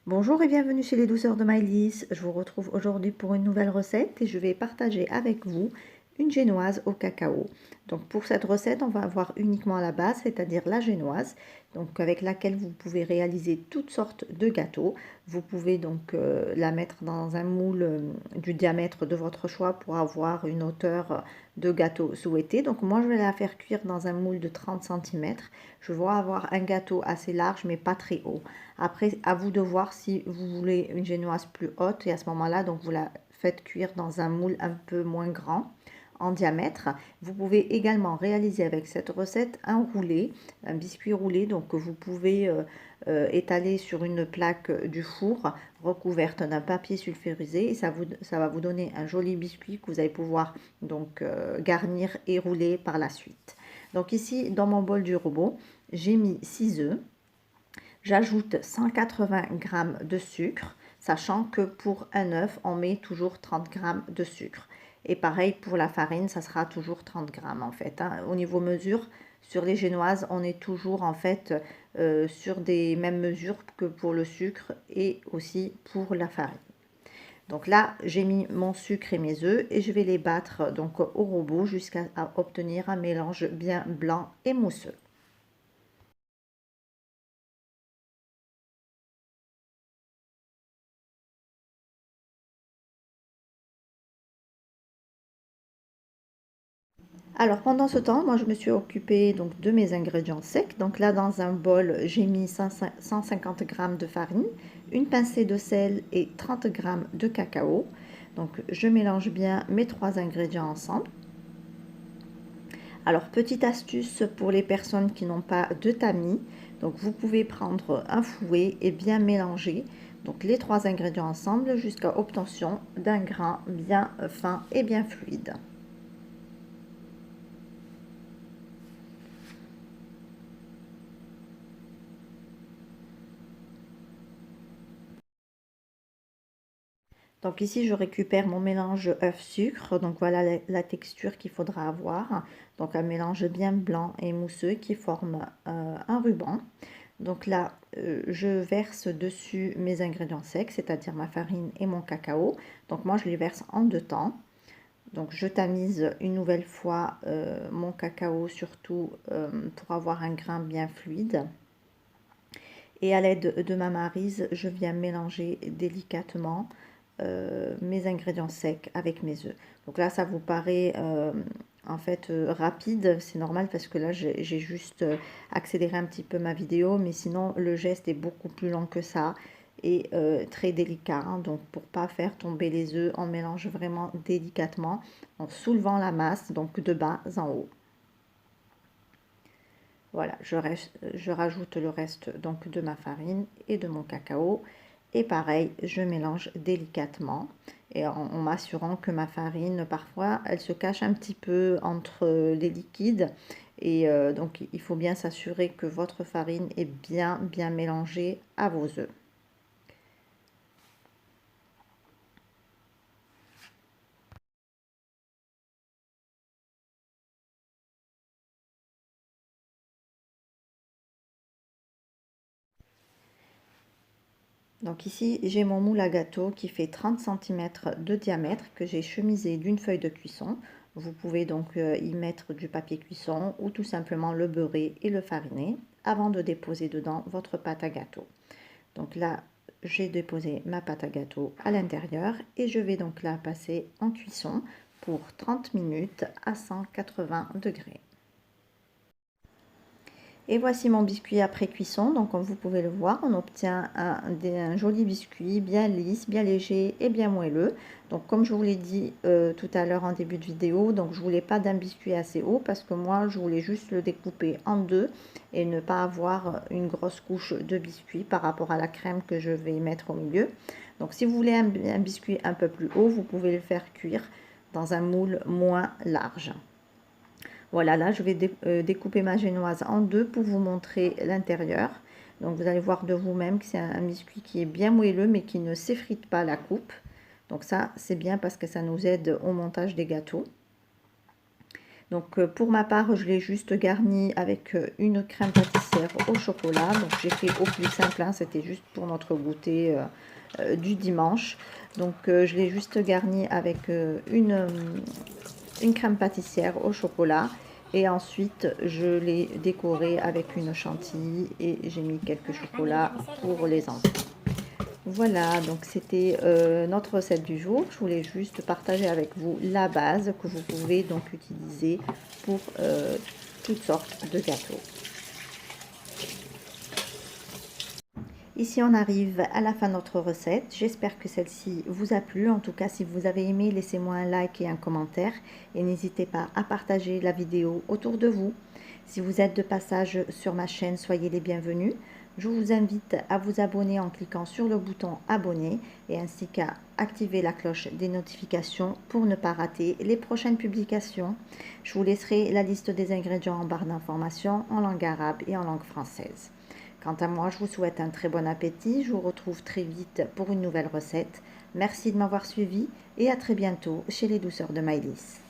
Bonjour et bienvenue chez les douceurs de Maëlys. Je vous retrouve aujourd'hui pour une nouvelle recette et je vais partager avec vous une génoise au cacao. Donc pour cette recette, on va avoir uniquement la base, c'est-à-dire la génoise, donc avec laquelle vous pouvez réaliser toutes sortes de gâteaux. Vous pouvez donc la mettre dans un moule du diamètre de votre choix pour avoir une hauteur de gâteau souhaitée. Donc moi je vais la faire cuire dans un moule de 30 cm. Je vais avoir un gâteau assez large mais pas très haut. Après, à vous de voir si vous voulez une génoise plus haute et à ce moment-là, donc vous la faites cuire dans un moule un peu moins grand en diamètre. Vous pouvez également réaliser avec cette recette un roulé, un biscuit roulé, donc que vous pouvez étaler sur une plaque du four recouverte d'un papier sulfurisé et ça va vous donner un joli biscuit que vous allez pouvoir donc garnir et rouler par la suite. Donc ici, dans mon bol du robot, j'ai mis 6 œufs. J'ajoute 180 g de sucre, sachant que pour un œuf, on met toujours 30 g de sucre. Et pareil pour la farine, ça sera toujours 30 g en fait. Au niveau mesure, sur les génoises, on est toujours en fait sur des mêmes mesures que pour le sucre et aussi pour la farine. Donc là, j'ai mis mon sucre et mes œufs et je vais les battre donc au robot jusqu'à obtenir un mélange bien blanc et mousseux. Alors pendant ce temps, moi je me suis occupée donc de mes ingrédients secs. Donc là dans un bol, j'ai mis 150 g de farine, une pincée de sel et 30 g de cacao. Donc je mélange bien mes trois ingrédients ensemble. Alors petite astuce pour les personnes qui n'ont pas de tamis, donc vous pouvez prendre un fouet et bien mélanger donc les trois ingrédients ensemble jusqu'à obtention d'un grain bien fin et bien fluide. Donc ici, je récupère mon mélange œuf-sucre. Donc voilà la texture qu'il faudra avoir. Donc un mélange bien blanc et mousseux qui forme un ruban. Donc là, je verse dessus mes ingrédients secs, c'est-à-dire ma farine et mon cacao. Donc moi, je les verse en deux temps. Donc je tamise une nouvelle fois mon cacao surtout pour avoir un grain bien fluide. Et à l'aide de ma maryse, je viens mélanger délicatement mes ingrédients secs avec mes œufs. Donc là, ça vous paraît en fait rapide, c'est normal parce que là, j'ai juste accéléré un petit peu ma vidéo, mais sinon, le geste est beaucoup plus long que ça et très délicat. Donc, pour pas faire tomber les œufs, on mélange vraiment délicatement en soulevant la masse, donc de bas en haut. Voilà, je rajoute le reste donc de ma farine et de mon cacao. Et pareil, je mélange délicatement et en m'assurant que ma farine, parfois, elle se cache un petit peu entre les liquides. Et donc, il faut bien s'assurer que votre farine est bien mélangée à vos œufs. Donc ici, j'ai mon moule à gâteau qui fait 30 cm de diamètre que j'ai chemisé d'une feuille de cuisson. Vous pouvez donc y mettre du papier cuisson ou tout simplement le beurrer et le fariner avant de déposer dedans votre pâte à gâteau. Donc là, j'ai déposé ma pâte à gâteau à l'intérieur et je vais donc la passer en cuisson pour 30 minutes à 180 degrés. Et voici mon biscuit après cuisson. Donc comme vous pouvez le voir, on obtient un joli biscuit bien lisse, bien léger et bien moelleux. Donc comme je vous l'ai dit tout à l'heure en début de vidéo, donc je voulais pas d'un biscuit assez haut parce que moi je voulais juste le découper en deux et ne pas avoir une grosse couche de biscuit par rapport à la crème que je vais mettre au milieu. Donc si vous voulez un biscuit un peu plus haut, vous pouvez le faire cuire dans un moule moins large. Voilà, là, je vais découper ma génoise en deux pour vous montrer l'intérieur. Donc, vous allez voir de vous-même que c'est un biscuit qui est bien moelleux, mais qui ne s'effrite pas à la coupe. Donc ça, c'est bien parce que ça nous aide au montage des gâteaux. Donc pour ma part, je l'ai juste garni avec une crème pâtissière au chocolat. Donc j'ai fait au plus simple, hein, c'était juste pour notre goûter du dimanche. Donc je l'ai juste garni avec une crème pâtissière au chocolat. Et ensuite, je l'ai décoré avec une chantilly et j'ai mis quelques chocolats pour les enfants. Voilà, donc c'était notre recette du jour. Je voulais juste partager avec vous la base que vous pouvez donc utiliser pour toutes sortes de gâteaux. Ici, on arrive à la fin de notre recette. J'espère que celle-ci vous a plu. En tout cas, si vous avez aimé, laissez-moi un like et un commentaire. Et n'hésitez pas à partager la vidéo autour de vous. Si vous êtes de passage sur ma chaîne, soyez les bienvenus. Je vous invite à vous abonner en cliquant sur le bouton abonner et ainsi qu'à activer la cloche des notifications pour ne pas rater les prochaines publications. Je vous laisserai la liste des ingrédients en barre d'informations en langue arabe et en langue française. Quant à moi, je vous souhaite un très bon appétit. Je vous retrouve très vite pour une nouvelle recette. Merci de m'avoir suivi et à très bientôt chez les douceurs de Maëlys.